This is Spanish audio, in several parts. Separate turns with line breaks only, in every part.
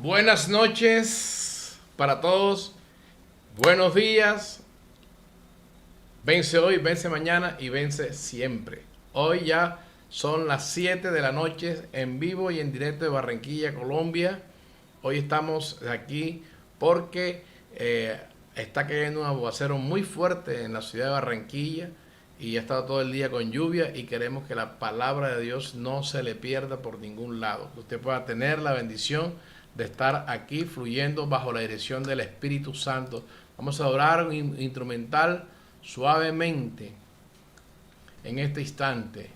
Buenas noches para todos. Buenos días. Vence hoy, vence mañana y vence siempre. Hoy ya son las 7 de la noche en vivo y en directo de Barranquilla, Colombia. Hoy estamos aquí porque está cayendo un aguacero muy fuerte en la ciudad de Barranquilla y ha estado todo el día con lluvia y queremos que la palabra de Dios no se le pierda por ningún lado. Que usted pueda tener la bendición de estar aquí fluyendo bajo la dirección del Espíritu Santo. Vamos a orar un instrumental suavemente en este instante.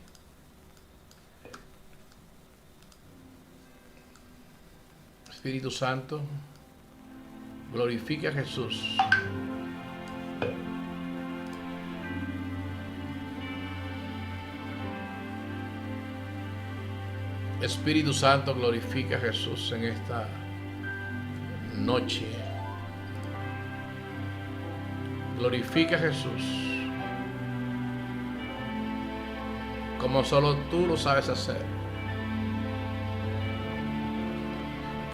Espíritu Santo, glorifica a Jesús. Espíritu Santo, glorifica a Jesús en esta noche. Glorifica a Jesús como solo tú lo sabes hacer.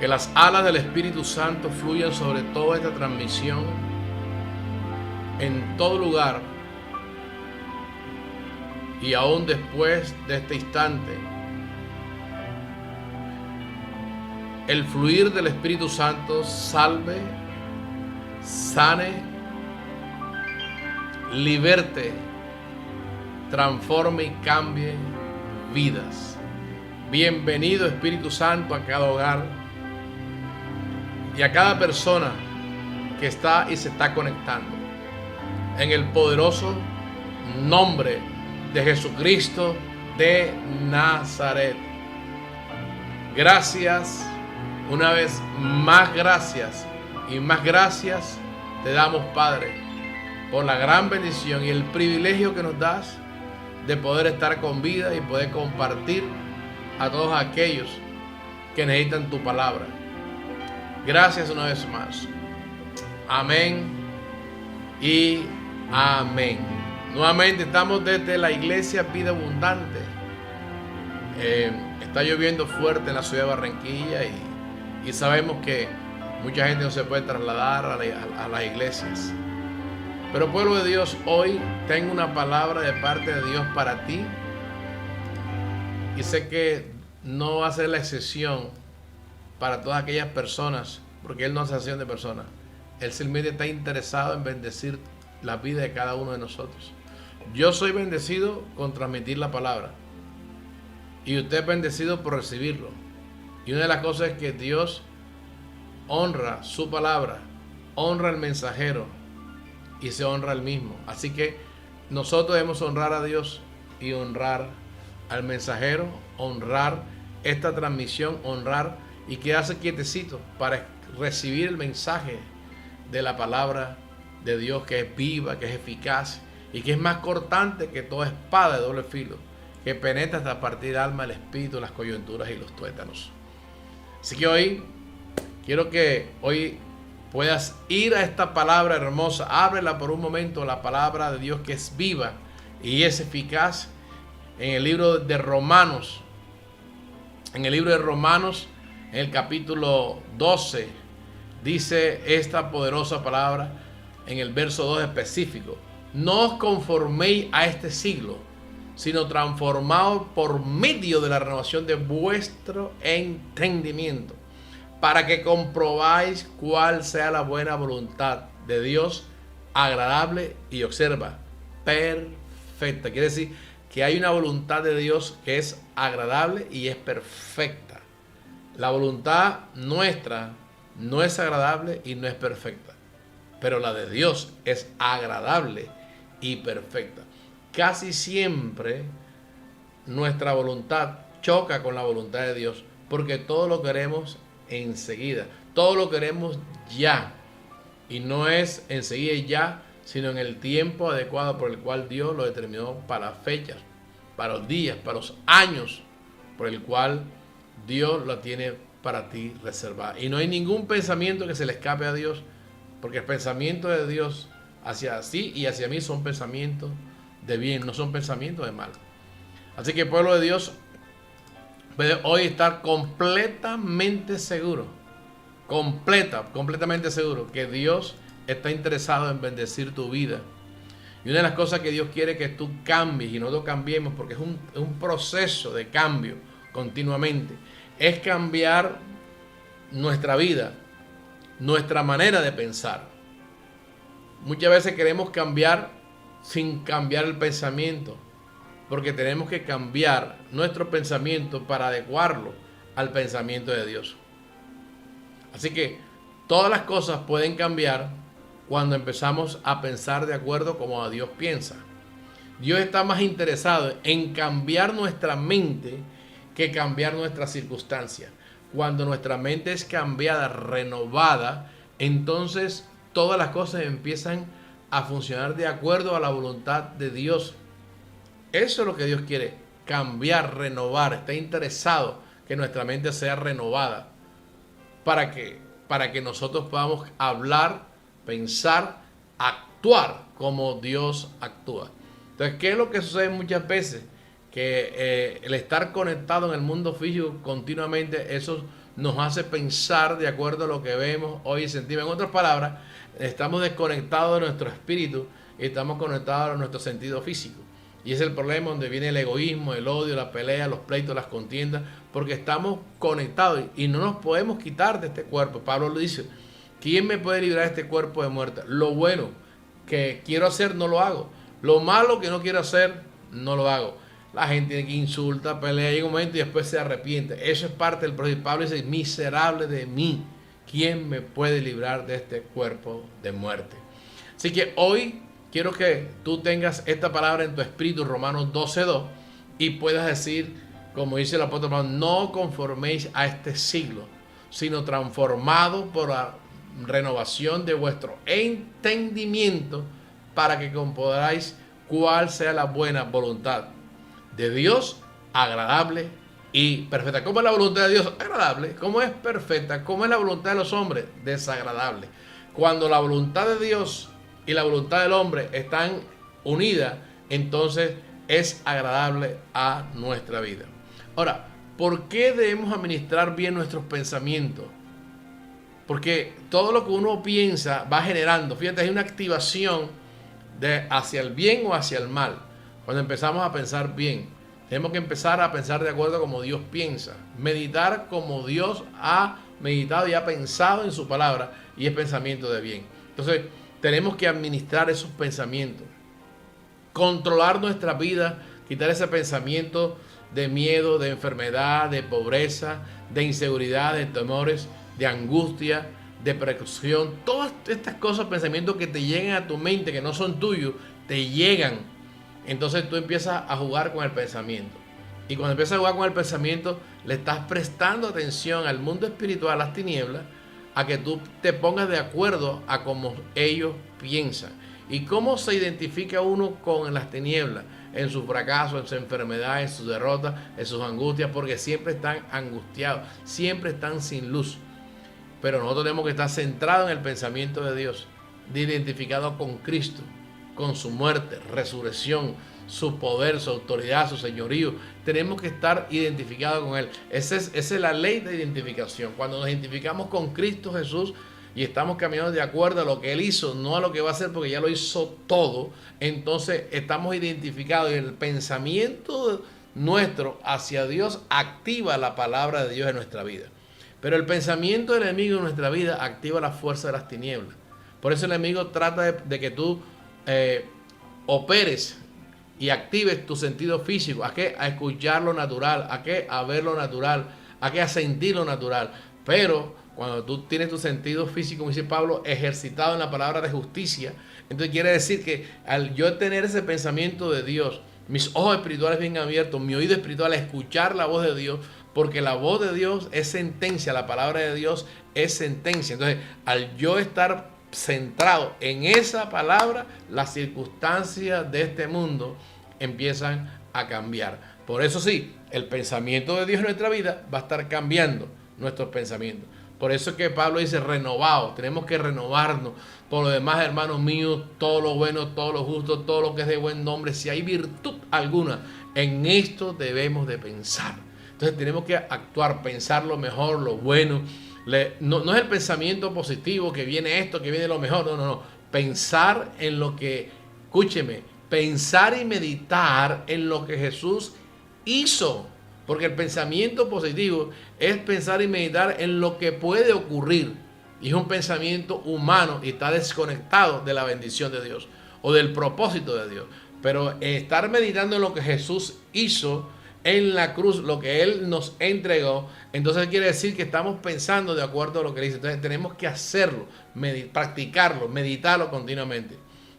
Que las alas del Espíritu Santo fluyan sobre toda esta transmisión, en todo lugar, y aún después de este instante. El fluir del Espíritu Santo salve, sane, liberte, transforme y cambie vidas. Bienvenido Espíritu Santo a cada hogar y a cada persona que está y se está conectando. En el poderoso nombre de Jesucristo de Nazaret. Gracias. Una vez más gracias y más gracias te damos, Padre, por la gran bendición y el privilegio que nos das de poder estar con vida y poder compartir a todos aquellos que necesitan tu palabra. Gracias una vez más. Amén y amén. Nuevamente estamos desde la iglesia Vida Abundante. Está lloviendo fuerte en la ciudad de Barranquilla y sabemos que mucha gente no se puede trasladar a las iglesias. Pero pueblo de Dios, hoy tengo una palabra de parte de Dios para ti. Y sé que no va a ser la excepción para todas aquellas personas, porque Él no hace excepción de personas. Él simplemente está interesado en bendecir la vida de cada uno de nosotros. Yo soy bendecido con transmitir la palabra. Y usted es bendecido por recibirlo. Y una de las cosas es que Dios honra su palabra, honra al mensajero y se honra al mismo. Así que nosotros debemos honrar a Dios y honrar al mensajero, honrar esta transmisión, honrar y quedarse quietecito para recibir el mensaje de la palabra de Dios, que es viva, que es eficaz y que es más cortante que toda espada de doble filo, que penetra hasta partir el alma, el espíritu, las coyunturas y los tuétanos. Así que hoy, quiero que hoy puedas ir a esta palabra hermosa. Ábrela por un momento, la palabra de Dios que es viva y es eficaz. En el libro de Romanos, en el capítulo 12, dice esta poderosa palabra en el verso 2 específico: no os conforméis a este siglo, sino transformados por medio de la renovación de vuestro entendimiento, para que comprobáis cuál sea la buena voluntad de Dios, agradable y, observa, perfecta. Quiere decir que hay una voluntad de Dios que es agradable y es perfecta. La voluntad nuestra no es agradable y no es perfecta, pero la de Dios es agradable y perfecta. Casi siempre nuestra voluntad choca con la voluntad de Dios, porque todo lo queremos enseguida, todo lo queremos ya, y no es enseguida y ya, sino en el tiempo adecuado por el cual Dios lo determinó, para las fechas, para los días, para los años por el cual Dios lo tiene para ti reservada. Y no hay ningún pensamiento que se le escape a Dios, porque el pensamiento de Dios hacia ti y hacia mí son pensamientos de bien, no son pensamientos de mal. Así que el pueblo de Dios puede hoy estar completamente seguro completamente seguro que Dios está interesado en bendecir tu vida. Y una de las cosas que Dios quiere que tú cambies, y nosotros cambiemos, porque es un proceso de cambio continuamente, es cambiar nuestra vida, nuestra manera de pensar. Muchas veces queremos cambiar sin cambiar el pensamiento, porque tenemos que cambiar nuestro pensamiento para adecuarlo al pensamiento de Dios. Así que todas las cosas pueden cambiar cuando empezamos a pensar de acuerdo como a Dios piensa. Dios está más interesado en cambiar nuestra mente que cambiar nuestras circunstancias. Cuando nuestra mente es cambiada, renovada, entonces todas las cosas empiezan a funcionar de acuerdo a la voluntad de Dios. Eso es lo que Dios quiere, cambiar, renovar. Está interesado que nuestra mente sea renovada. ¿Para qué? Para que nosotros podamos hablar, pensar, actuar como Dios actúa. Entonces, ¿qué es lo que sucede muchas veces? Que el estar conectado en el mundo físico continuamente, eso nos hace pensar de acuerdo a lo que vemos, hoy y sentimos. En otras palabras, estamos desconectados de nuestro espíritu y estamos conectados a nuestro sentido físico. Y es el problema donde viene el egoísmo, el odio, la pelea, los pleitos, las contiendas, porque estamos conectados y no nos podemos quitar de este cuerpo. Pablo lo dice, ¿quién me puede librar de este cuerpo de muerte? Lo bueno que quiero hacer no lo hago. Lo malo que no quiero hacer no lo hago. La gente que insulta, pelea, llega un momento y después se arrepiente. Eso es parte del proceso. Pablo dice, miserable de mí, ¿quién me puede librar de este cuerpo de muerte? Así que hoy quiero que tú tengas esta palabra en tu espíritu, Romanos 12:2, y puedas decir, como dice el apóstol Pablo, no conforméis a este siglo, sino transformado por la renovación de vuestro entendimiento, para que compodáis cuál sea la buena voluntad de Dios, agradable y perfecta. ¿Cómo es la voluntad de Dios? Agradable. ¿Cómo es perfecta? ¿Cómo es la voluntad de los hombres? Desagradable. Cuando la voluntad de Dios y la voluntad del hombre están unidas, entonces es agradable a nuestra vida. Ahora, ¿por qué debemos administrar bien nuestros pensamientos? Porque todo lo que uno piensa va generando, fíjate, hay una activación de hacia el bien o hacia el mal. Cuando empezamos a pensar bien, tenemos que empezar a pensar de acuerdo como Dios piensa, meditar como Dios ha meditado y ha pensado en su palabra, y es pensamiento de bien. Entonces, tenemos que administrar esos pensamientos, controlar nuestra vida, quitar ese pensamiento de miedo, de enfermedad, de pobreza, de inseguridad, de temores, de angustia, depresión. Todas estas cosas, pensamientos que te llegan a tu mente, que no son tuyos, te llegan. Entonces tú empiezas a jugar con el pensamiento. Y cuando empiezas a jugar con el pensamiento, le estás prestando atención al mundo espiritual, a las tinieblas, a que tú te pongas de acuerdo a cómo ellos piensan. ¿Y cómo se identifica uno con las tinieblas? En su fracaso, en su enfermedad, en su derrota, en sus angustias, porque siempre están angustiados, siempre están sin luz. Pero nosotros tenemos que estar centrados en el pensamiento de Dios, identificados con Cristo, con su muerte, resurrección, su poder, su autoridad, su señorío. Tenemos que estar identificados con Él. Esa es la ley de identificación. Cuando nos identificamos con Cristo Jesús y estamos caminando de acuerdo a lo que Él hizo, no a lo que va a hacer, porque ya lo hizo todo, entonces estamos identificados, y el pensamiento nuestro hacia Dios activa la palabra de Dios en nuestra vida. Pero el pensamiento del enemigo en nuestra vida activa la fuerza de las tinieblas. Por eso el enemigo trata de que tú operes y actives tu sentido físico. ¿A qué? A escuchar lo natural. ¿A qué? A ver lo natural. ¿A qué? A sentir lo natural. Pero cuando tú tienes tu sentido físico, como dice Pablo, ejercitado en la palabra de justicia, entonces quiere decir que al yo tener ese pensamiento de Dios, mis ojos espirituales bien abiertos, mi oído espiritual a escuchar la voz de Dios, porque la voz de Dios es sentencia, la palabra de Dios es sentencia. Entonces, al yo estar centrado en esa palabra, las circunstancias de este mundo empiezan a cambiar. Por eso sí, el pensamiento de Dios en nuestra vida va a estar cambiando nuestros pensamientos. Por eso es que Pablo dice renovados, tenemos que renovarnos. Por lo demás, hermanos míos, todo lo bueno, todo lo justo, todo lo que es de buen nombre, si hay virtud alguna, en esto debemos de pensar. Entonces tenemos que actuar, pensar lo mejor, lo bueno, No es el pensamiento positivo que viene esto, que viene lo mejor. No, no, no. Pensar en lo que, escúcheme, pensar y meditar en lo que Jesús hizo. Porque el pensamiento positivo es pensar y meditar en lo que puede ocurrir. Y es un pensamiento humano y está desconectado de la bendición de Dios o del propósito de Dios. Pero estar meditando en lo que Jesús hizo en la cruz, lo que Él nos entregó, entonces quiere decir que estamos pensando de acuerdo a lo que Él dice. Entonces tenemos que hacerlo, practicarlo, meditarlo continuamente,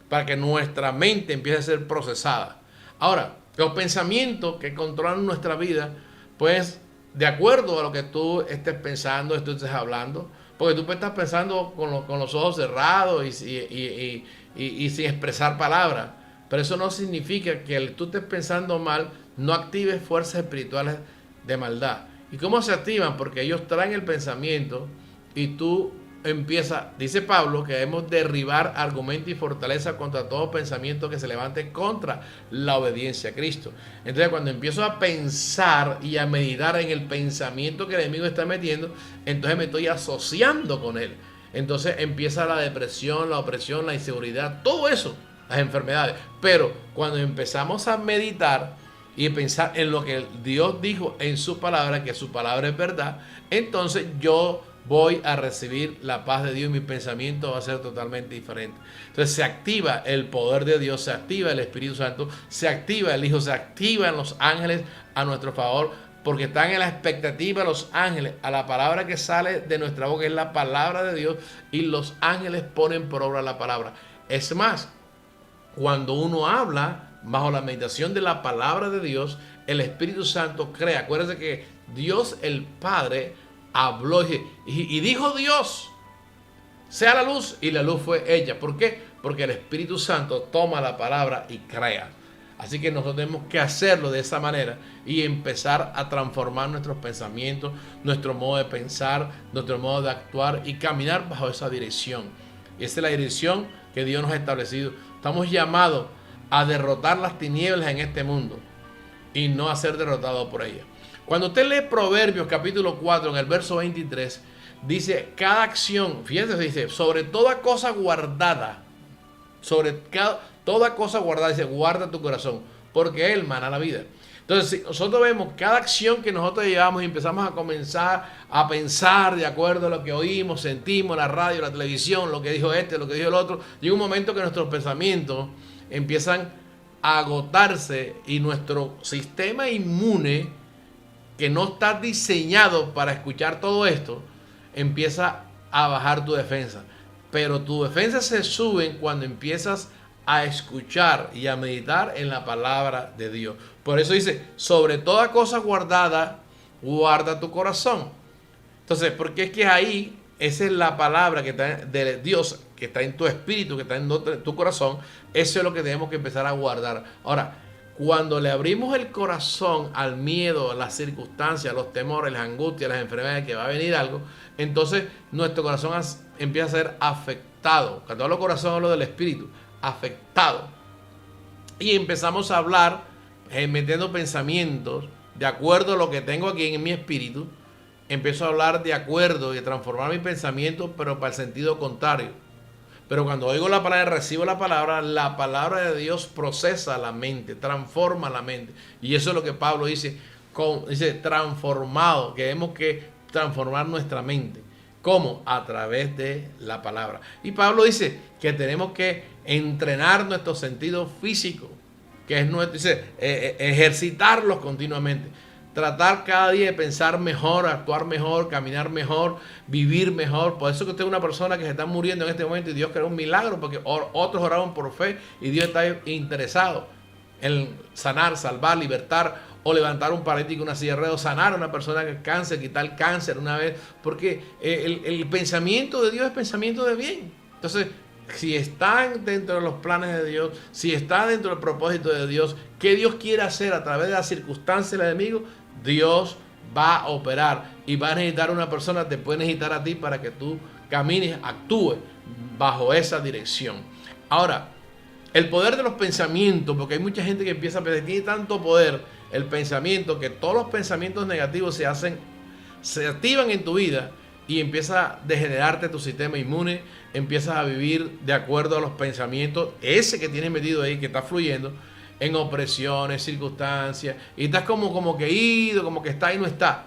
para que nuestra mente empiece a ser procesada. Ahora, los pensamientos que controlan nuestra vida, pues de acuerdo a lo que tú estés pensando, tú estés hablando, porque tú estás pensando con los ojos cerrados y sin expresar palabras. Pero eso no significa que tú estés pensando mal, no actives fuerzas espirituales de maldad. ¿Y cómo se activan? Porque ellos traen el pensamiento y tú empiezas, dice Pablo, que debemos derribar argumentos y fortaleza contra todo pensamiento que se levante contra la obediencia a Cristo. Entonces, cuando empiezo a pensar y a meditar en el pensamiento que el enemigo está metiendo, entonces me estoy asociando con él. Entonces empieza la depresión, la opresión, la inseguridad, todo eso, las enfermedades. Pero cuando empezamos a meditar y pensar en lo que Dios dijo en su palabra, que su palabra es verdad, entonces yo voy a recibir la paz de Dios y mi pensamiento va a ser totalmente diferente. Entonces se activa el poder de Dios, se activa el Espíritu Santo, se activa el Hijo, se activan los ángeles a nuestro favor, porque están en la expectativa los ángeles a la palabra que sale de nuestra boca, es la palabra de Dios, y los ángeles ponen por obra la palabra. Es más, cuando uno habla bajo la meditación de la palabra de Dios, el Espíritu Santo crea. Acuérdense que Dios el Padre habló y dijo Dios, sea la luz, y la luz fue ella. ¿Por qué? Porque el Espíritu Santo toma la palabra y crea. Así que nosotros tenemos que hacerlo de esa manera y empezar a transformar nuestros pensamientos, nuestro modo de pensar, nuestro modo de actuar y caminar bajo esa dirección. Y esa es la dirección que Dios nos ha establecido. Estamos llamados a derrotar las tinieblas en este mundo y no a ser derrotados por ellas. Cuando usted lee Proverbios capítulo 4 en el verso 23, dice, cada acción, fíjense, dice, sobre toda cosa guardada, toda cosa guardada, dice, guarda tu corazón, porque Él mana la vida. Entonces, si nosotros vemos cada acción que nosotros llevamos y empezamos a comenzar a pensar de acuerdo a lo que oímos, sentimos, la radio, la televisión, lo que dijo este, lo que dijo el otro, llega un momento que nuestros pensamientos empiezan a agotarse y nuestro sistema inmune, que no está diseñado para escuchar todo esto, empieza a bajar tu defensa. Pero tu defensa se sube cuando empiezas a escuchar y a meditar en la palabra de Dios. Por eso dice, sobre toda cosa guardada, guarda tu corazón. Entonces, porque es que ahí, esa es la palabra que está de Dios, que está en tu espíritu, que está en tu corazón. Eso es lo que tenemos que empezar a guardar. Ahora, cuando le abrimos el corazón al miedo, a las circunstancias, a los temores, las angustias, las enfermedades, que va a venir algo, entonces nuestro corazón empieza a ser afectado. Cuando hablo corazón, hablo del espíritu, afectado. Y empezamos a hablar, metiendo pensamientos de acuerdo a lo que tengo aquí en mi espíritu. Empiezo a hablar de acuerdo y a transformar mi pensamiento, pero para el sentido contrario. Pero cuando oigo la palabra, recibo la palabra de Dios procesa la mente, transforma la mente. Y eso es lo que Pablo dice, dice transformado, que tenemos que transformar nuestra mente. ¿Cómo? A través de la palabra. Y Pablo dice que tenemos que entrenar nuestros sentidos físicos, que es dice, ejercitarlos continuamente. Tratar cada día de pensar mejor, actuar mejor, caminar mejor, vivir mejor. Por eso que usted es una persona que se está muriendo en este momento y Dios creó un milagro, porque otros oraron por fe y Dios está interesado en sanar, salvar, libertar o levantar un paralítico en una silla de ruedas, sanar a una persona que cáncer, quitar el cáncer una vez, porque el pensamiento de Dios es pensamiento de bien. Entonces, si están dentro de los planes de Dios, si está dentro del propósito de Dios, ¿qué Dios quiere hacer a través de las circunstancias del enemigo? Dios va a operar y va a necesitar una persona, te puede necesitar a ti para que tú camines, actúes bajo esa dirección. Ahora, el poder de los pensamientos, porque hay mucha gente que empieza a pensar, tiene tanto poder el pensamiento, que todos los pensamientos negativos se activan en tu vida y empieza a degenerarte tu sistema inmune, empiezas a vivir de acuerdo a los pensamientos, ese que tienes metido ahí, que está fluyendo, en opresiones, circunstancias, y estás como que ido, como que está y no está.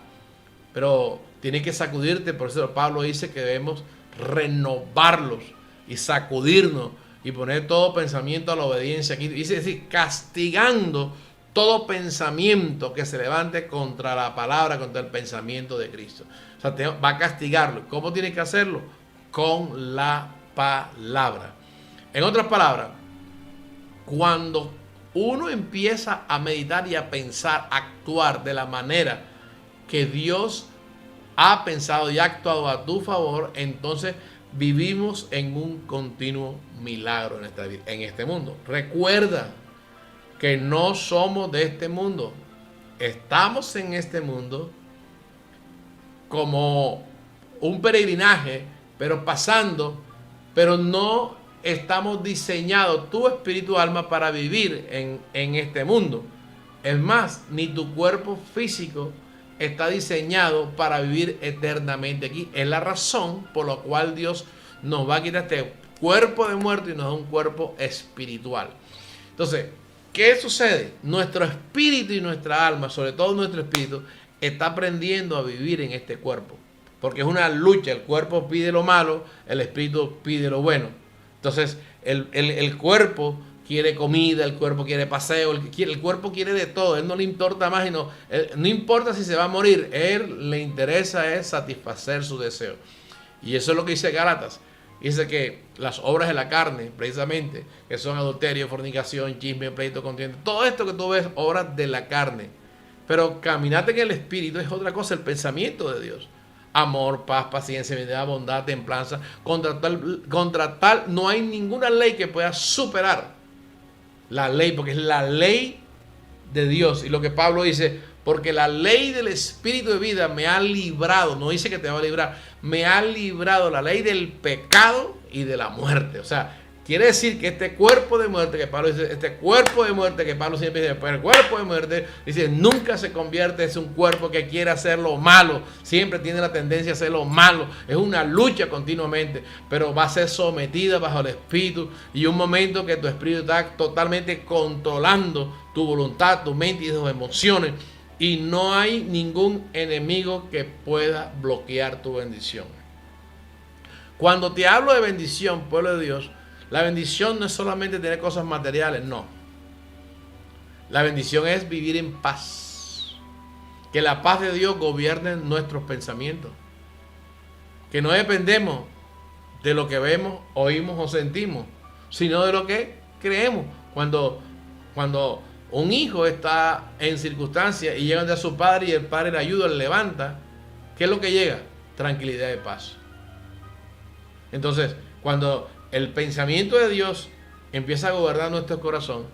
Pero tienes que sacudirte, por eso Pablo dice que debemos renovarlos y sacudirnos y poner todo pensamiento a la obediencia. Aquí dice decir, castigando todo pensamiento que se levante contra la palabra, contra el pensamiento de Cristo. O sea, va a castigarlo. ¿Cómo tiene que hacerlo? Con la palabra. En otras palabras, cuando uno empieza a meditar y a pensar, a actuar de la manera que Dios ha pensado y ha actuado a tu favor, entonces vivimos en un continuo milagro en este mundo. Recuerda que no somos de este mundo. Estamos en este mundo como un peregrinaje, pero pasando, pero no estamos diseñados, tu espíritu, alma, para vivir en este mundo. Es más, ni tu cuerpo físico está diseñado para vivir eternamente aquí. Es la razón por la cual Dios nos va a quitar este cuerpo de muerte y nos da un cuerpo espiritual. Entonces, ¿qué sucede? Nuestro espíritu y nuestra alma, sobre todo nuestro espíritu, está aprendiendo a vivir en este cuerpo. Porque es una lucha. El cuerpo pide lo malo, el espíritu pide lo bueno. Entonces, el cuerpo quiere comida, el cuerpo quiere paseo, el cuerpo quiere de todo. A él no le importa más y no importa si se va a morir. A él le interesa es satisfacer su deseo. Y eso es lo que dice Gálatas. Dice que las obras de la carne, precisamente, que son adulterio, fornicación, chisme, pleito, contienda, todo esto que tú ves, obras de la carne. Pero caminate en el espíritu es otra cosa, el pensamiento de Dios. Amor, paz, paciencia, benignidad, bondad, templanza. Contra tal no hay ninguna ley que pueda superar la ley, porque es la ley de Dios. Y lo que Pablo dice, porque la ley del espíritu de vida me ha librado, no dice que te va a librar, me ha librado la ley del pecado y de la muerte. O sea, quiere decir que este cuerpo de muerte que Pablo dice, este cuerpo de muerte que Pablo siempre dice, pero el cuerpo de muerte, dice, nunca se convierte en un cuerpo que quiere hacer lo malo, siempre tiene la tendencia a hacer lo malo, es una lucha continuamente, pero va a ser sometida bajo el espíritu y un momento que tu espíritu está totalmente controlando tu voluntad, tu mente y tus emociones. Y no hay ningún enemigo que pueda bloquear tu bendición. Cuando te hablo de bendición, pueblo de Dios, la bendición no es solamente tener cosas materiales, no. La bendición es vivir en paz. Que la paz de Dios gobierne nuestros pensamientos. Que no dependemos de lo que vemos, oímos o sentimos, sino de lo que creemos. Cuando un hijo está en circunstancias y llega de su padre y el padre le ayuda, le levanta, ¿qué es lo que llega? Tranquilidad y paz. Entonces, cuando el pensamiento de Dios empieza a gobernar nuestro corazón,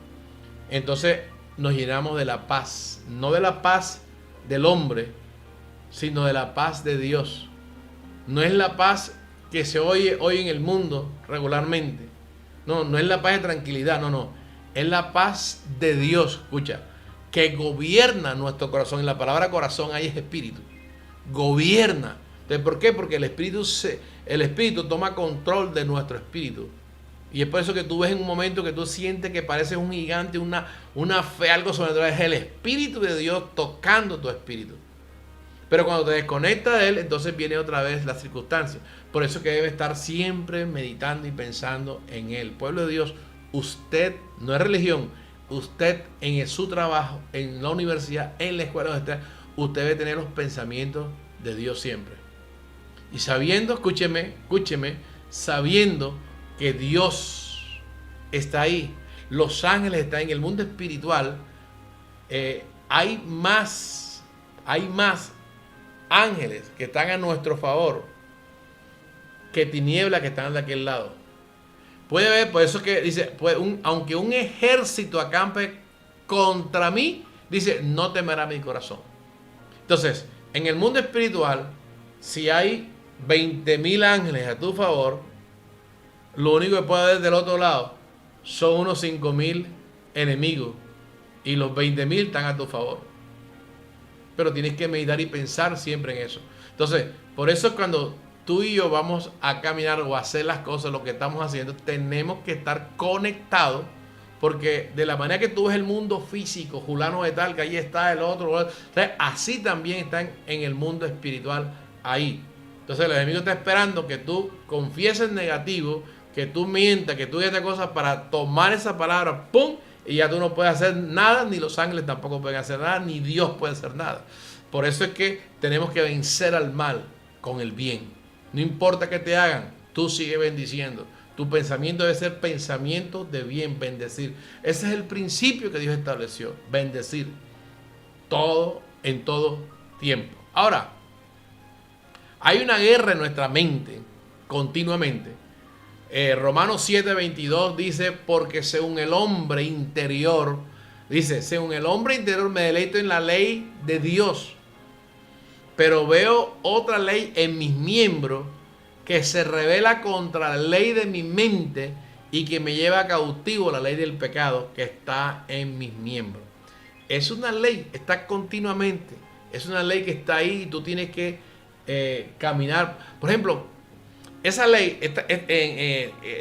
entonces nos llenamos de la paz, no de la paz del hombre, sino de la paz de Dios. No es la paz que se oye hoy en el mundo regularmente. No es la paz de tranquilidad, no. Es la paz de Dios, escucha, que gobierna nuestro corazón. En la palabra corazón ahí es espíritu. Gobierna. Entonces, ¿por qué? Porque el espíritu toma control de nuestro espíritu. Y es por eso que tú ves en un momento que tú sientes que pareces un gigante, una fe, algo sobrenatural. Es el espíritu de Dios tocando tu espíritu. Pero cuando te desconectas de él, entonces viene otra vez la circunstancia. Por eso que debe estar siempre meditando y pensando en él. Pueblo de Dios, usted no es religión. Usted en su trabajo, en la universidad, en la escuela donde esté, usted debe tener los pensamientos de Dios siempre. Y sabiendo, escúcheme, sabiendo que Dios está ahí, los ángeles están en el mundo espiritual, hay más ángeles que están a nuestro favor que tinieblas que están de aquel lado. Puede ver, por eso que dice, aunque un ejército acampe contra mí, dice, no temerá mi corazón. Entonces, en el mundo espiritual, si hay 20,000 ángeles a tu favor, lo único que puede haber del otro lado son unos 5,000 enemigos y los 20,000 están a tu favor. Pero tienes que meditar y pensar siempre en eso. Entonces, Por eso cuando tú y yo vamos a caminar o a hacer las cosas, lo que estamos haciendo, tenemos que estar conectados, porque de la manera que tú ves el mundo físico, fulano de tal, que ahí está el otro, así también están en el mundo espiritual ahí. Entonces el enemigo está esperando que tú confieses negativo, que tú mientas, que tú digas cosas para tomar esa palabra, ¡pum! Y ya tú no puedes hacer nada, ni los ángeles tampoco pueden hacer nada, ni Dios puede hacer nada. Por eso es que tenemos que vencer al mal con el bien. No importa que te hagan, tú sigue bendiciendo. Tu pensamiento debe ser pensamiento de bien, bendecir. Ese es el principio que Dios estableció, bendecir. Todo en todo tiempo. Ahora, hay una guerra en nuestra mente continuamente. Romanos 7:22 dice, porque según el hombre interior, dice, según el hombre interior me deleito en la ley de Dios, pero veo otra ley en mis miembros que se revela contra la ley de mi mente y que me lleva cautivo la ley del pecado que está en mis miembros. Es una ley, está continuamente, es una ley que está ahí y tú tienes que caminar. Por ejemplo, esa ley,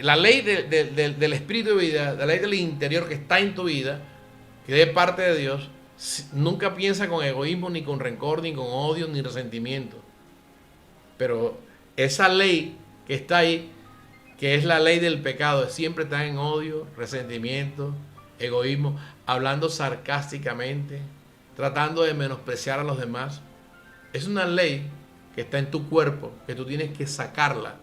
la ley del espíritu de vida, la ley del interior que está en tu vida, que es parte de Dios, nunca piensa con egoísmo, ni con rencor, ni con odio, ni resentimiento. Pero esa ley que está ahí, que es la ley del pecado, siempre está en odio, resentimiento, egoísmo, hablando sarcásticamente, tratando de menospreciar a los demás. Es una ley que está en tu cuerpo, que tú tienes que sacarla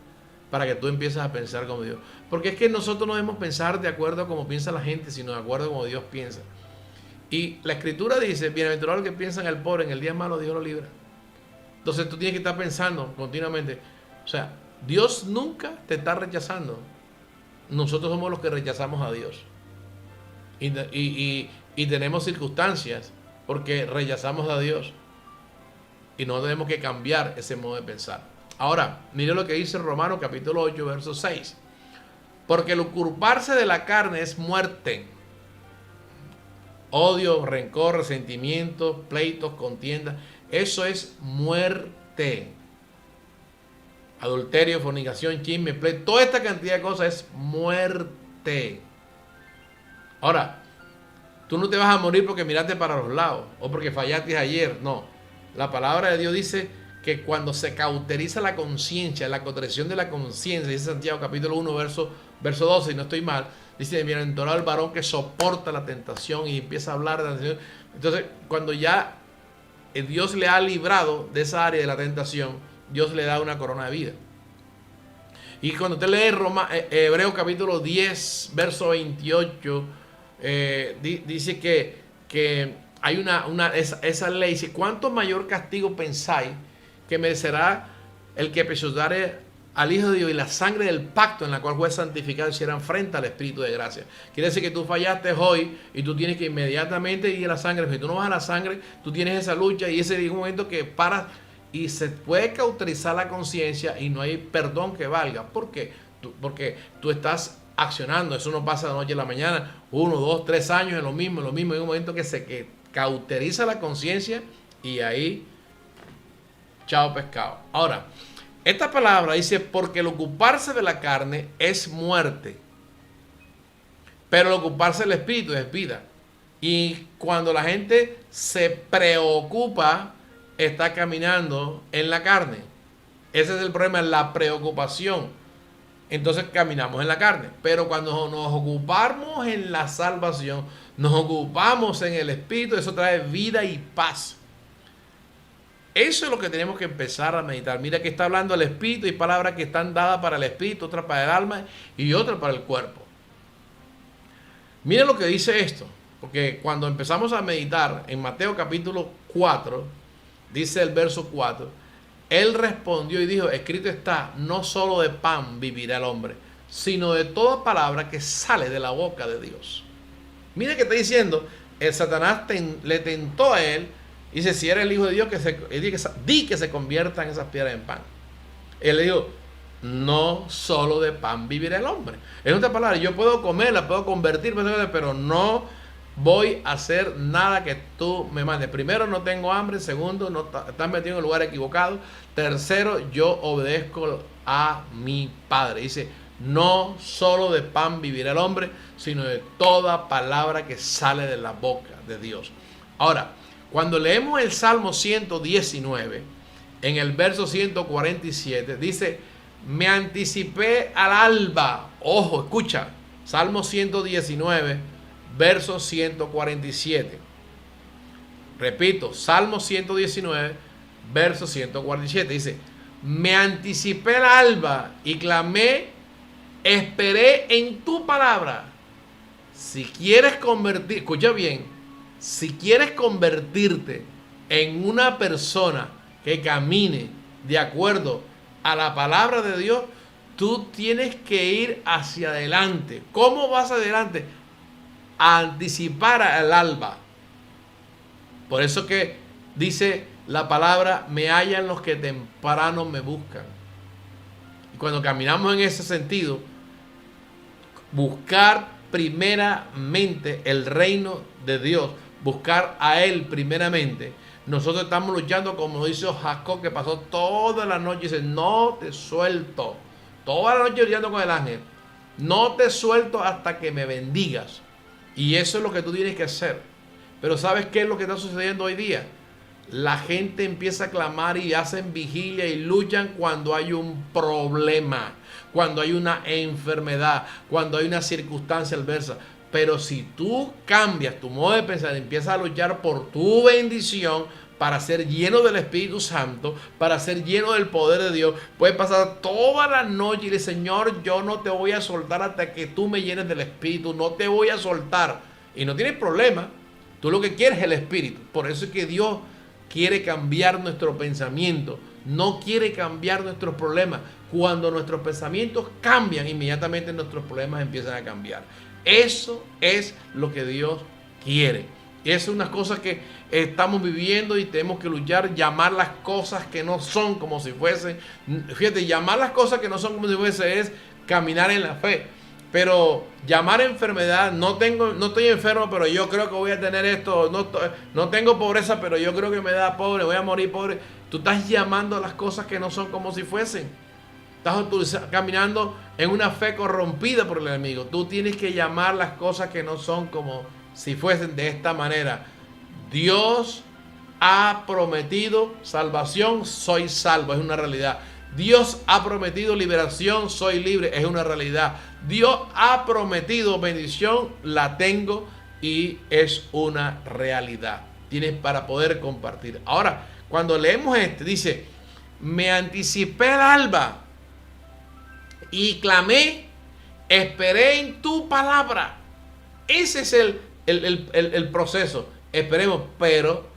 para que tú empieces a pensar como Dios. Porque es que nosotros no debemos pensar de acuerdo a cómo piensa la gente, sino de acuerdo a cómo Dios piensa. Y la Escritura dice, bienaventurado el que piensa en el pobre, en el día malo Dios lo libra. Entonces tú tienes que estar pensando continuamente. O sea, Dios nunca te está rechazando. Nosotros somos los que rechazamos a Dios. Y tenemos circunstancias porque rechazamos a Dios. Y no tenemos que cambiar ese modo de pensar. Ahora, mire lo que dice Romanos capítulo 8, verso 6. Porque el ocuparse de la carne es muerte. Odio, rencor, resentimiento, pleitos, contiendas. Eso es muerte. Adulterio, fornicación, chisme, pleito. Toda esta cantidad de cosas es muerte. Ahora, tú no te vas a morir porque miraste para los lados o porque fallaste ayer. No. La palabra de Dios dice que cuando se cauteriza la conciencia, la contrición de la conciencia, dice Santiago capítulo 1, verso 12, y no estoy mal, dice, bienaventurado el varón que soporta la tentación y empieza a hablar de la tentación. Entonces, cuando ya Dios le ha librado de esa área de la tentación, Dios le da una corona de vida. Y cuando usted lee Hebreos capítulo 10, verso 28, dice que hay esa ley, dice, ¿cuánto mayor castigo pensáis que merecerá el que pisoteare al Hijo de Dios y la sangre del pacto en la cual fue santificado hicieran frente al Espíritu de gracia? Quiere decir que tú fallaste hoy y tú tienes que inmediatamente ir a la sangre. Si tú no vas a la sangre, tú tienes esa lucha y ese es un momento que paras y se puede cauterizar la conciencia y no hay perdón que valga. ¿Por qué? Porque tú estás accionando. Eso no pasa de noche a la mañana. 1, 2, 3 años en lo mismo. Hay un momento que se cauteriza la conciencia y ahí chao pescado. Ahora, esta palabra dice, porque el ocuparse de la carne es muerte, pero el ocuparse del espíritu es vida. Y cuando la gente se preocupa, está caminando en la carne. Ese es el problema, la preocupación. Entonces caminamos en la carne. Pero cuando nos ocupamos en la salvación, nos ocupamos en el espíritu, eso trae vida y paz. Eso es lo que tenemos que empezar a meditar. Mira que está hablando el espíritu y palabras que están dadas para el espíritu, otras para el alma y otras para el cuerpo. Mira lo que dice esto, porque cuando empezamos a meditar en Mateo capítulo 4, dice el verso 4, él respondió y dijo, escrito está, no solo de pan vivirá el hombre, sino de toda palabra que sale de la boca de Dios. Mira que está diciendo, el Satanás le tentó a él. Dice, si eres el Hijo de Dios, di que se conviertan esas piedras en pan. Él le dijo, no solo de pan vivirá el hombre. En otras palabras, yo puedo comerla, puedo convertirme, pero no voy a hacer nada que tú me mandes. Primero, no tengo hambre. Segundo, no estás metido en el lugar equivocado. Tercero, yo obedezco a mi Padre. Dice, no solo de pan vivirá el hombre, sino de toda palabra que sale de la boca de Dios. Ahora, cuando leemos el Salmo 119, en el verso 147, dice, me anticipé al alba. Ojo, escucha, Salmo 119, verso 147. Repito, Salmo 119, verso 147. Dice, me anticipé al alba y clamé, esperé en tu palabra. Si quieres convertir, escucha bien, si quieres convertirte en una persona que camine de acuerdo a la palabra de Dios, tú tienes que ir hacia adelante. ¿Cómo vas adelante? A anticipar al alba. Por eso que dice la palabra, me hallan los que temprano me buscan. Y cuando caminamos en ese sentido, buscar primeramente el reino de Dios, buscar a Él primeramente. Nosotros estamos luchando, como dice Jacob, que pasó toda la noche y dice, no te suelto. Toda la noche luchando con el ángel. No te suelto hasta que me bendigas. Y eso es lo que tú tienes que hacer. Pero ¿sabes qué es lo que está sucediendo hoy día? La gente empieza a clamar y hacen vigilia y luchan cuando hay un problema, cuando hay una enfermedad, cuando hay una circunstancia adversa. Pero si tú cambias tu modo de pensar, empiezas a luchar por tu bendición para ser lleno del Espíritu Santo, para ser lleno del poder de Dios, puedes pasar toda la noche y decir, Señor, yo no te voy a soltar hasta que tú me llenes del Espíritu, no te voy a soltar. Y no tienes problema, tú lo que quieres es el Espíritu. Por eso es que Dios quiere cambiar nuestro pensamiento, no quiere cambiar nuestros problemas. Cuando nuestros pensamientos cambian, inmediatamente nuestros problemas empiezan a cambiar. Eso es lo que Dios quiere. Es una cosa que estamos viviendo y tenemos que luchar, llamar las cosas que no son como si fuesen. Fíjate, llamar las cosas que no son como si fuesen es caminar en la fe. Pero llamar enfermedad, no estoy enfermo, pero yo creo que voy a tener esto, no tengo pobreza, pero yo creo que me da pobre, voy a morir pobre. Tú estás llamando las cosas que no son como si fuesen. Estás caminando en una fe corrompida por el enemigo. Tú tienes que llamar las cosas que no son como si fuesen de esta manera. Dios ha prometido salvación, soy salvo, es una realidad. Dios ha prometido liberación, soy libre, es una realidad. Dios ha prometido bendición, la tengo y es una realidad. Tienes para poder compartir. Ahora, cuando leemos dice, me anticipé al alba y clamé, esperé en tu palabra. Ese es el proceso. Esperemos, pero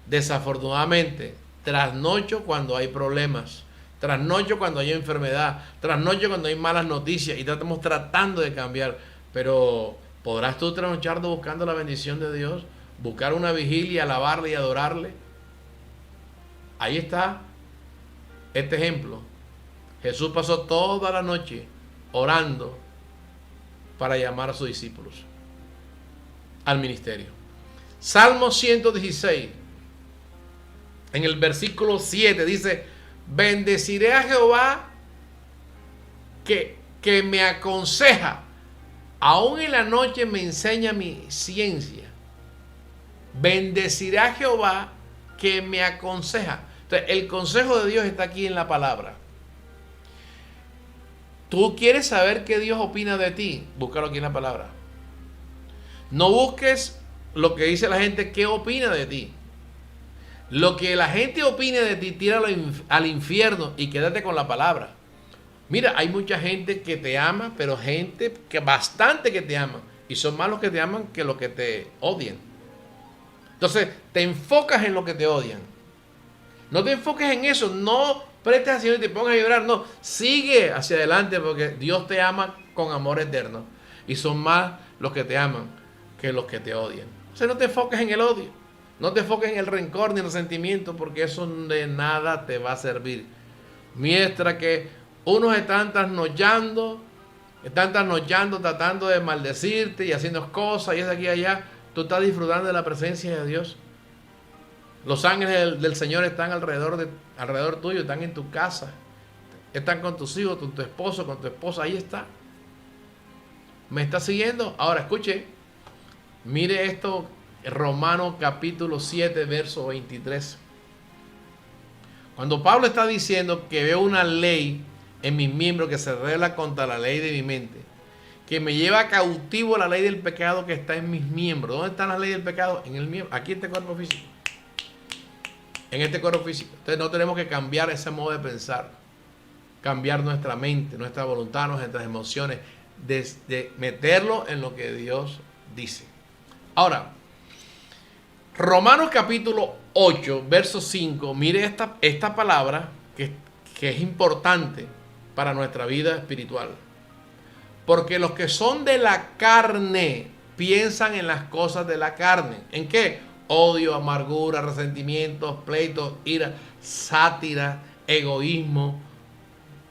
desafortunadamente trasnocho cuando hay problemas, trasnocho cuando hay enfermedad, trasnocho cuando hay malas noticias y estamos tratando de cambiar. Pero ¿podrás tú trasnochar buscando la bendición de Dios? Buscar una vigilia, alabarle y adorarle. Ahí está este ejemplo. Jesús pasó toda la noche orando para llamar a sus discípulos al ministerio. Salmo 116, en el versículo 7 dice, bendeciré a Jehová que me aconseja, aún en la noche me enseña mi ciencia. Bendeciré a Jehová que me aconseja. Entonces, el consejo de Dios está aquí en la palabra. Tú quieres saber qué Dios opina de ti, búscalo aquí en la palabra. No busques lo que dice la gente, qué opina de ti. Lo que la gente opine de ti, tíralo al infierno y quédate con la palabra. Mira, hay mucha gente que te ama, pero gente que bastante que te ama. Y son más los que te aman que los que te odian. Entonces, te enfocas en lo que te odian. No te enfoques en eso, no prestes atención y te pongas a llorar, no, sigue hacia adelante porque Dios te ama con amor eterno y son más los que te aman que los que te odian. O sea, no te enfoques en el odio, no te enfoques en el rencor ni en el resentimiento porque eso de nada te va a servir. Mientras que unos están trasnochando están trasnochando, tratando de maldecirte y haciendo cosas y es aquí y allá, tú estás disfrutando de la presencia de Dios. Los ángeles del Señor están alrededor tuyo, están en tu casa, están con tus hijos, con tu esposo, con tu esposa, ahí está. ¿Me está siguiendo? Ahora escuche, mire esto, Romanos capítulo 7, verso 23. Cuando Pablo está diciendo que veo una ley en mis miembros que se revela contra la ley de mi mente, que me lleva cautivo la ley del pecado que está en mis miembros. ¿Dónde está la ley del pecado? En el miembro, aquí en este cuerpo físico. En este cuerpo físico. Entonces no tenemos que cambiar ese modo de pensar, cambiar nuestra mente, nuestra voluntad, nuestras emociones, de meterlo en lo que Dios dice. Ahora, Romanos capítulo 8, verso 5, mire esta palabra que es importante para nuestra vida espiritual. Porque los que son de la carne piensan en las cosas de la carne. ¿En qué? Odio, amargura, resentimientos, pleitos, ira, sátira, egoísmo,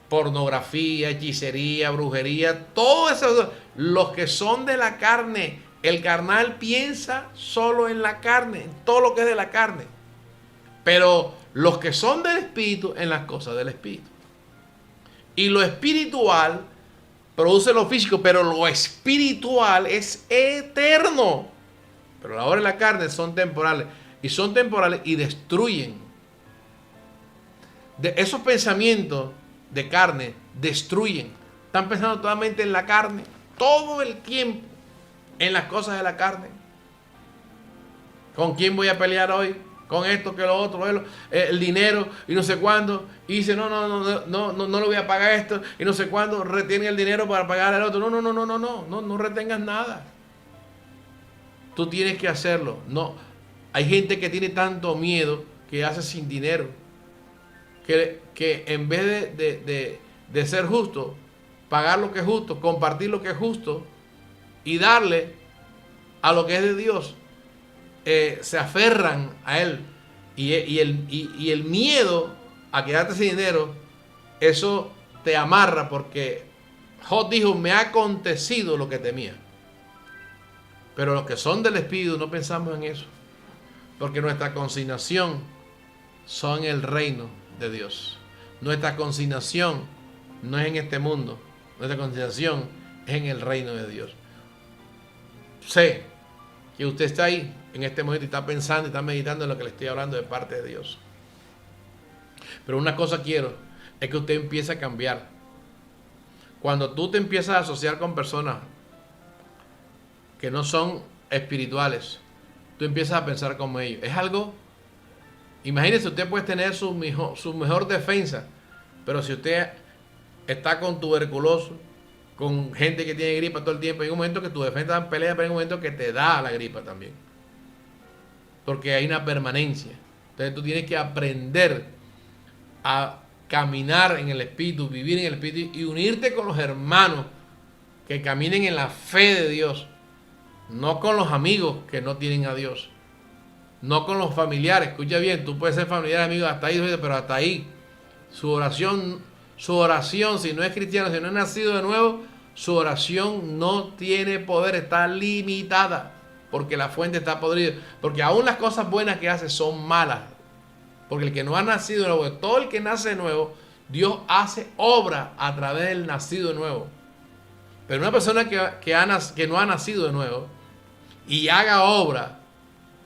pornografía, hechicería, brujería, todo eso. Los que son de la carne, el carnal piensa solo en la carne, en todo lo que es de la carne. Pero los que son del espíritu, en las cosas del espíritu. Y lo espiritual produce lo físico, pero lo espiritual es eterno. Pero la obra de la carne son temporales. Y son temporales y destruyen. Esos pensamientos de carne destruyen. Están pensando totalmente en la carne. Todo el tiempo en las cosas de la carne. ¿Con quién voy a pelear hoy? Con esto, que lo otro, el dinero y no sé cuándo. Y dice, no le voy a pagar esto y no sé cuándo. Retiene el dinero para pagar al otro. No retengas nada. Tú tienes que hacerlo. No, hay gente que tiene tanto miedo que hace sin dinero. Que en vez de ser justo, pagar lo que es justo, compartir lo que es justo y darle a lo que es de Dios, se aferran a él. Y el miedo a quedarte sin dinero, eso te amarra, porque Job dijo, me ha acontecido lo que temía. Pero los que son del Espíritu no pensamos en eso, porque nuestra consignación son el reino de Dios. Nuestra consignación no es en este mundo, nuestra consignación es en el reino de Dios. Sé que usted está ahí en este momento y está pensando y está meditando en lo que le estoy hablando de parte de Dios. Pero una cosa quiero, es que usted empiece a cambiar. Cuando tú te empiezas a asociar con personas que no son espirituales, tú empiezas a pensar como ellos. Es algo, imagínese, usted puede tener su mejor defensa, pero si usted está con tuberculoso, con gente que tiene gripa todo el tiempo, hay un momento que tu defensa pelea, pero hay un momento que te da la gripa también. Porque hay una permanencia. Entonces tú tienes que aprender a caminar en el Espíritu, vivir en el Espíritu y unirte con los hermanos que caminen en la fe de Dios. No con los amigos que no tienen a Dios. No con los familiares. Escucha bien, tú puedes ser familiar, amigo, hasta ahí, pero hasta ahí. Su oración, si no es cristiano, si no es nacido de nuevo, su oración no tiene poder, está limitada. Porque la fuente está podrida. Porque aún las cosas buenas que hace son malas. Porque el que no ha nacido de nuevo, todo el que nace de nuevo, Dios hace obra a través del nacido de nuevo. Pero una persona que no ha nacido de nuevo y haga obra,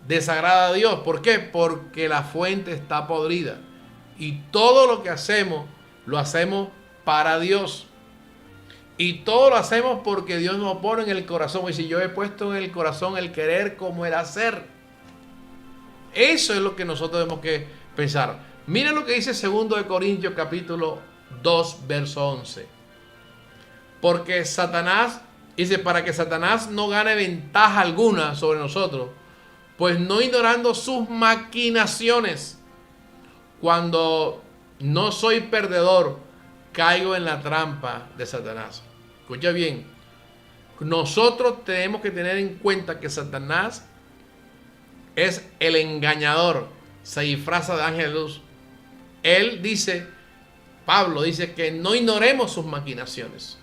desagrada a Dios. ¿Por qué? Porque la fuente está podrida. Y todo lo que hacemos, lo hacemos para Dios. Y todo lo hacemos porque Dios nos pone en el corazón. Y si yo he puesto en el corazón el querer como el hacer. Eso es lo que nosotros tenemos que pensar. Mira lo que dice 2 Corintios capítulo 2, verso 11. Porque Satanás, dice, para que Satanás no gane ventaja alguna sobre nosotros, pues no ignorando sus maquinaciones, cuando no soy perdedor, caigo en la trampa de Satanás. Escucha bien, nosotros tenemos que tener en cuenta que Satanás es el engañador, se disfraza de ángel de luz. Él dice, Pablo dice que no ignoremos sus maquinaciones.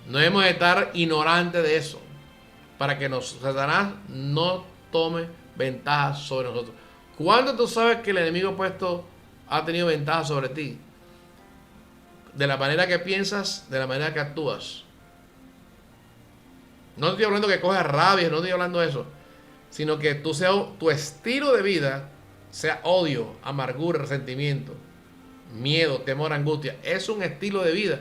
No debemos estar ignorantes de eso, para que Satanás no tome ventaja sobre nosotros. ¿Cuándo tú sabes que el enemigo opuesto ha tenido ventaja sobre ti? De la manera que piensas, de la manera que actúas. No estoy hablando que cojas rabia, no estoy hablando de eso, sino que tu estilo de vida sea odio, amargura, resentimiento, miedo, temor, angustia. Es un estilo de vida,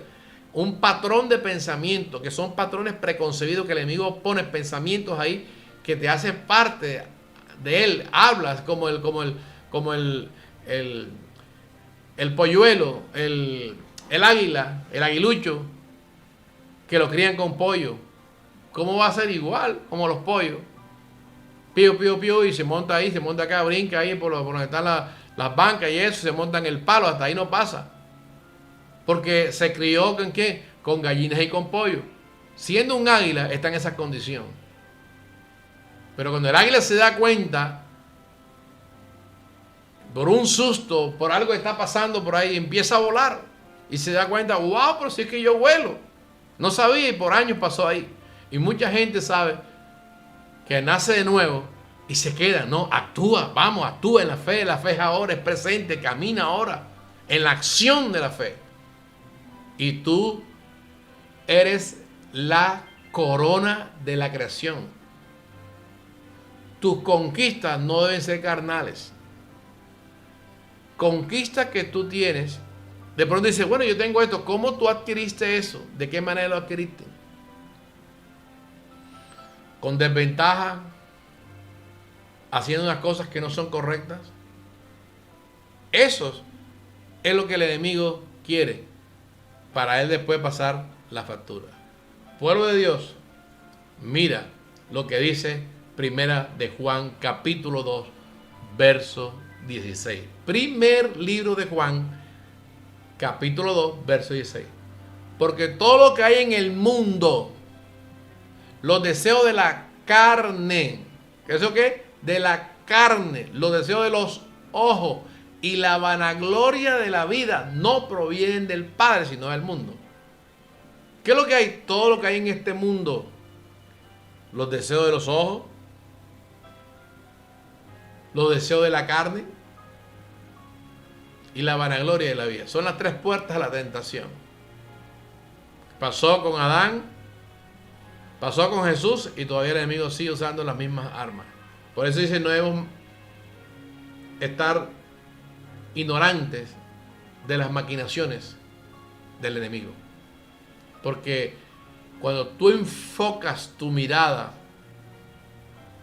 un patrón de pensamiento, que son patrones preconcebidos que el enemigo pone pensamientos ahí que te hacen parte de él. Hablas como el polluelo, el águila, el aguilucho, que lo crían con pollo. ¿Cómo va a ser igual como los pollos? Pío, pío, pío, y se monta ahí, se monta acá, brinca ahí por donde están las bancas y eso, se monta en el palo, hasta ahí no pasa. Porque se crió ¿con qué? Con gallinas y con pollo. Siendo un águila, está en esa condición. Pero cuando el águila se da cuenta, por un susto, por algo que está pasando por ahí, empieza a volar. Y se da cuenta, wow, pero si es que yo vuelo. No sabía y por años pasó ahí. Y mucha gente sabe que nace de nuevo y se queda, no, actúa, vamos, actúa en la fe es ahora, es presente, camina ahora, en la acción de la fe. Y tú eres la corona de la creación. Tus conquistas no deben ser carnales. Conquistas que tú tienes, de pronto dices, bueno, yo tengo esto, ¿cómo tú adquiriste eso? ¿De qué manera lo adquiriste? Con desventaja, haciendo unas cosas que no son correctas. Eso es lo que el enemigo quiere, para él después pasar la factura. Pueblo de Dios, mira lo que dice Primera de Juan, capítulo 2, verso 16. Primer libro de Juan, capítulo 2, verso 16. Porque todo lo que hay en el mundo, los deseos de la carne, ¿eso qué? De la carne, los deseos de los ojos y la vanagloria de la vida no provienen del Padre, sino del mundo. ¿Qué es lo que hay? Todo lo que hay en este mundo, los deseos de los ojos, los deseos de la carne y la vanagloria de la vida. Son las tres puertas a la tentación. Pasó con Adán, pasó con Jesús y todavía el enemigo sigue usando las mismas armas. Por eso dice, no debemos estar ignorantes de las maquinaciones del enemigo. Porque cuando tú enfocas tu mirada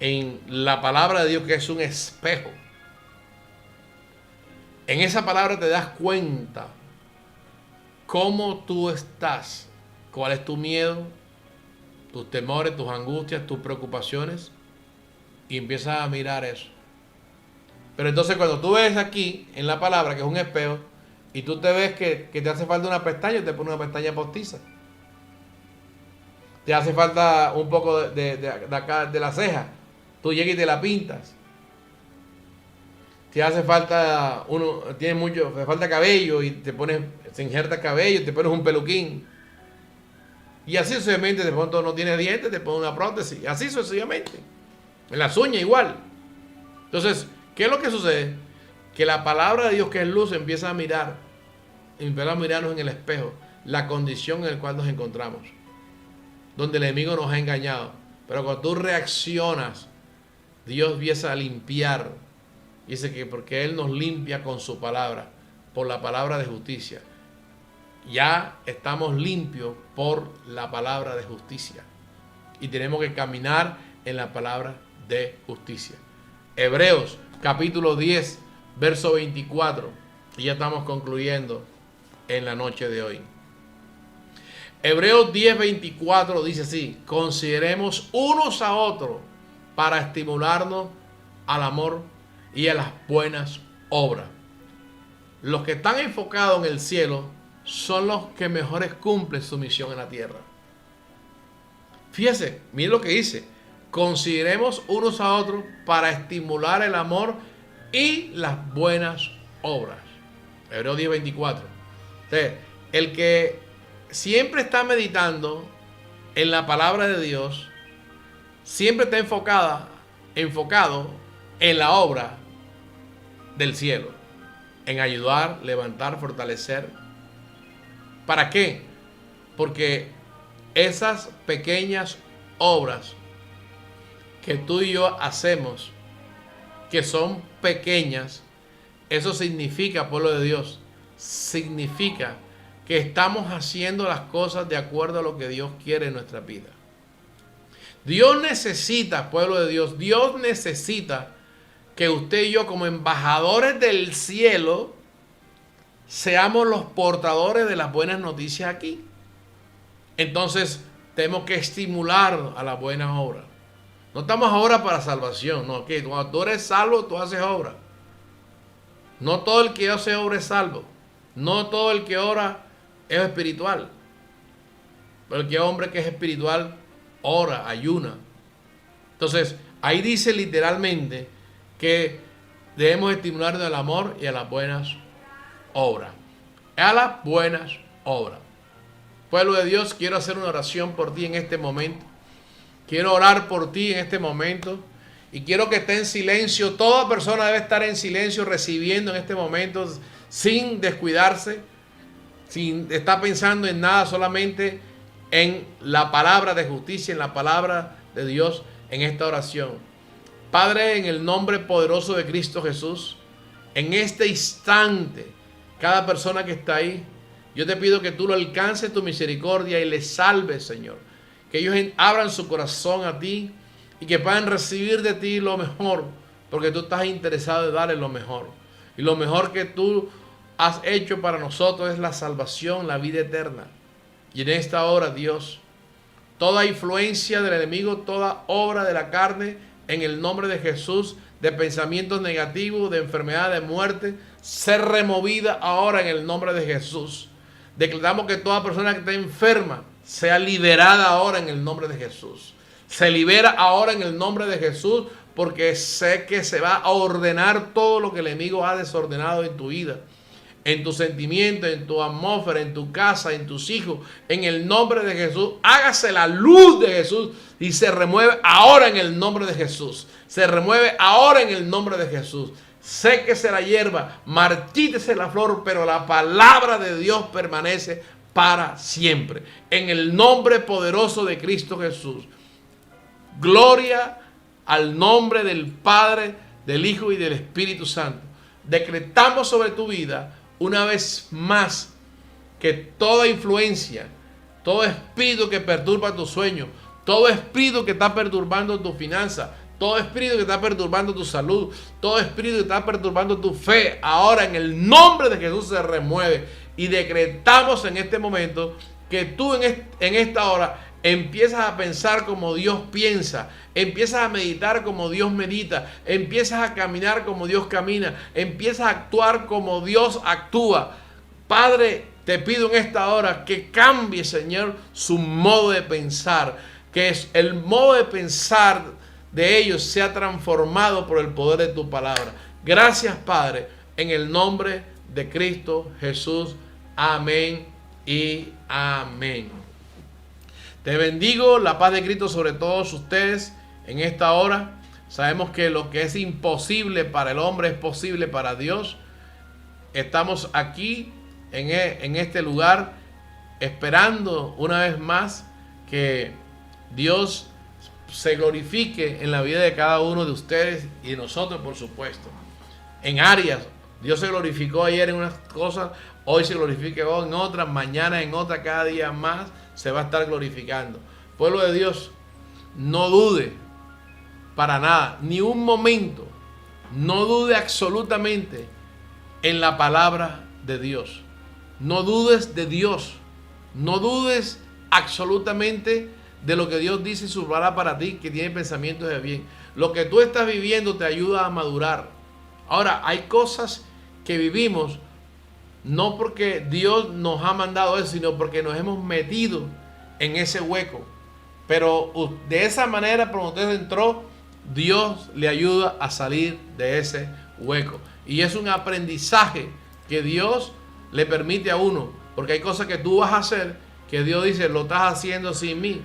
en la palabra de Dios, que es un espejo, en esa palabra te das cuenta cómo tú estás, cuál es tu miedo, tus temores, tus angustias, tus preocupaciones, y empiezas a mirar eso. Pero entonces cuando tú ves aquí en la palabra, que es un espejo, y tú te ves que te hace falta una pestaña, te pones una pestaña postiza. Te hace falta un poco de acá, de la ceja, tú llegas y te la pintas. Te hace falta, te falta cabello y te pones, se injerta cabello, te pones un peluquín. Y así sucesivamente, de pronto no tienes dientes, te pones una prótesis. Así sucesivamente. En las uñas igual. Entonces, ¿qué es lo que sucede? Que la palabra de Dios, que es luz, empieza a mirarnos en el espejo la condición en la cual nos encontramos, donde el enemigo nos ha engañado. Pero cuando tú reaccionas, Dios empieza a limpiar. Dice que porque Él nos limpia con su palabra, por la palabra de justicia. Ya estamos limpios por la palabra de justicia. Y tenemos que caminar en la palabra de justicia. Hebreos capítulo 10, verso 24. Y ya estamos concluyendo en la noche de hoy. Hebreos 10, 24 dice así: consideremos unos a otros para estimularnos al amor y a las buenas obras. Los que están enfocados en el cielo son los que mejores cumplen su misión en la tierra. Fíjese, mire lo que dice: consideremos unos a otros para estimular el amor y las buenas obras. Hebreos 10, 24. Entonces, el que siempre está meditando en la palabra de Dios siempre está enfocado en la obra del cielo, en ayudar, levantar, fortalecer. ¿Para qué? Porque esas pequeñas obras que tú y yo hacemos, que son pequeñas, eso significa, pueblo de Dios, significa que estamos haciendo las cosas de acuerdo a lo que Dios quiere en nuestra vida. Dios necesita, pueblo de Dios, Dios necesita que usted y yo, como embajadores del cielo, seamos los portadores de las buenas noticias aquí. Entonces tenemos que estimular a las buenas obras. No estamos ahora para salvación, no, que cuando tú eres salvo, tú haces obra. No todo el que hace obra es salvo. No todo el que ora es espiritual. Pero el que hombre que es espiritual ora, ayuna. Entonces, ahí dice literalmente que debemos estimularnos al amor y a las buenas obras. A las buenas obras. Pueblo de Dios, quiero hacer una oración por ti en este momento. Quiero orar por ti en este momento. Y quiero que esté en silencio. Toda persona debe estar en silencio recibiendo en este momento, sin descuidarse, sin estar pensando en nada, solamente en la palabra de justicia, en la palabra de Dios en esta oración. Padre, en el nombre poderoso de Cristo Jesús, en este instante, cada persona que está ahí, yo te pido que tú lo alcances tu misericordia y les salves, Señor. Que ellos abran su corazón a ti y que puedan recibir de ti lo mejor, porque tú estás interesado en darles lo mejor. Y lo mejor que tú has hecho para nosotros es la salvación, la vida eterna. Y en esta hora, Dios, toda influencia del enemigo, toda obra de la carne, en el nombre de Jesús, de pensamientos negativos, de enfermedad, de muerte, ser removida ahora en el nombre de Jesús. Declaramos que toda persona que esté enferma sea liberada ahora en el nombre de Jesús. Se libera ahora en el nombre de Jesús, porque sé que se va a ordenar todo lo que el enemigo ha desordenado en tu vida, en tus sentimientos, en tu atmósfera, en tu casa, en tus hijos. En el nombre de Jesús, hágase la luz de Jesús y se remueve ahora en el nombre de Jesús. Se remueve ahora en el nombre de Jesús. Séquese la hierba, marchítese la flor, pero la palabra de Dios permanece para siempre. En el nombre poderoso de Cristo Jesús. Gloria al nombre del Padre, del Hijo y del Espíritu Santo. Decretamos sobre tu vida una vez más que toda influencia, todo espíritu que perturba tu sueño, todo espíritu que está perturbando tu finanza, todo espíritu que está perturbando tu salud, todo espíritu que está perturbando tu fe, ahora en el nombre de Jesús se remueve. Y decretamos en este momento que tú en esta hora empiezas a pensar como Dios piensa, empiezas a meditar como Dios medita, empiezas a caminar como Dios camina, empiezas a actuar como Dios actúa. Padre, te pido en esta hora que cambie, Señor, su modo de pensar, que el modo de pensar de ellos sea transformado por el poder de tu palabra. Gracias, Padre, en el nombre de Cristo Jesús. Amén y amén. Te bendigo, la paz de Cristo sobre todos ustedes en esta hora. Sabemos que lo que es imposible para el hombre es posible para Dios. Estamos aquí en este lugar esperando una vez más que Dios se glorifique en la vida de cada uno de ustedes y de nosotros, por supuesto. En áreas, Dios se glorificó ayer en unas cosas, hoy se glorifique en otras, mañana en otras, cada día más se va a estar glorificando. Pueblo de Dios, no dude para nada, ni un momento, no dude absolutamente en la palabra de Dios. No dudes de Dios, no dudes absolutamente de lo que Dios dice y su palabra para ti, que tiene pensamientos de bien. Lo que tú estás viviendo te ayuda a madurar. Ahora, hay cosas que vivimos no porque Dios nos ha mandado eso, sino porque nos hemos metido en ese hueco. Pero de esa manera, cuando usted entró, Dios le ayuda a salir de ese hueco. Y es un aprendizaje que Dios le permite a uno, porque hay cosas que tú vas a hacer que Dios dice, lo estás haciendo sin mí.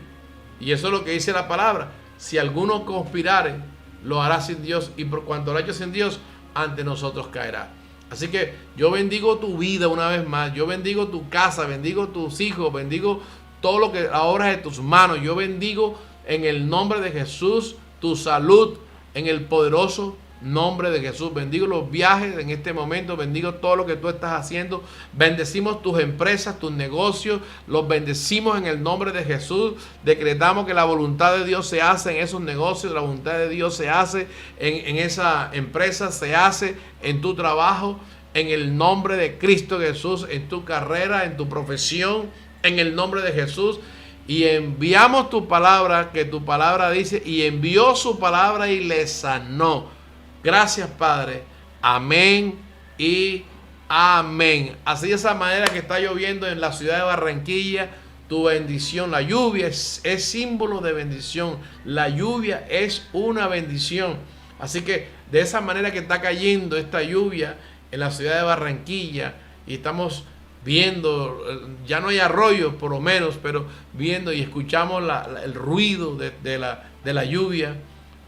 Y eso es lo que dice la palabra. Si alguno conspirare, lo hará sin Dios, y por cuanto lo ha hecho sin Dios, ante nosotros caerá. Así que yo bendigo tu vida una vez más. Yo bendigo tu casa, bendigo tus hijos, bendigo todo lo que ahora de tus manos. Yo bendigo en el nombre de Jesús tu salud, en el poderoso nombre de Jesús. Bendigo los viajes en este momento, bendigo todo lo que tú estás haciendo. Bendecimos tus empresas, tus negocios, los bendecimos en el nombre de Jesús. Decretamos que la voluntad de Dios se hace en esos negocios, la voluntad de Dios se hace en esa empresa, se hace en tu trabajo, en el nombre de Cristo Jesús, en tu carrera, en tu profesión, en el nombre de Jesús. Y enviamos tu palabra, que tu palabra dice, y envió su palabra y le sanó. Gracias, Padre. Amén y amén. Así de esa manera que está lloviendo en la ciudad de Barranquilla, tu bendición, la lluvia es símbolo de bendición. La lluvia es una bendición. Así que de esa manera que está cayendo esta lluvia en la ciudad de Barranquilla, y estamos viendo, ya no hay arroyos por lo menos, pero viendo y escuchamos el ruido de la lluvia,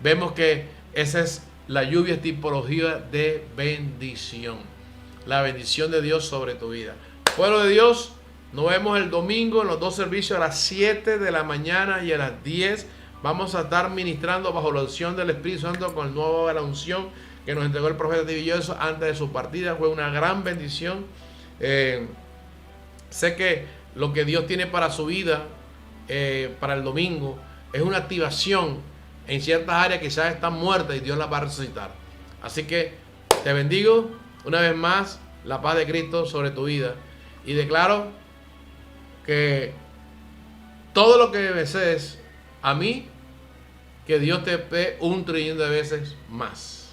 vemos que esa es la lluvia, es tipología de bendición. La bendición de Dios sobre tu vida. Pueblo de Dios, nos vemos el domingo en los dos servicios a las 7 de la mañana y a las 10. Vamos a estar ministrando bajo la unción del Espíritu Santo con el nuevo de la unción que nos entregó el profeta Tibilloso antes de su partida. Fue una gran bendición. Sé que lo que Dios tiene para su vida, para el domingo, es una activación en ciertas áreas que quizás están muertas y Dios las va a resucitar. Así que te bendigo una vez más, la paz de Cristo sobre tu vida, y declaro que todo lo que desees a mí, que Dios te dé 1 trillón de veces más.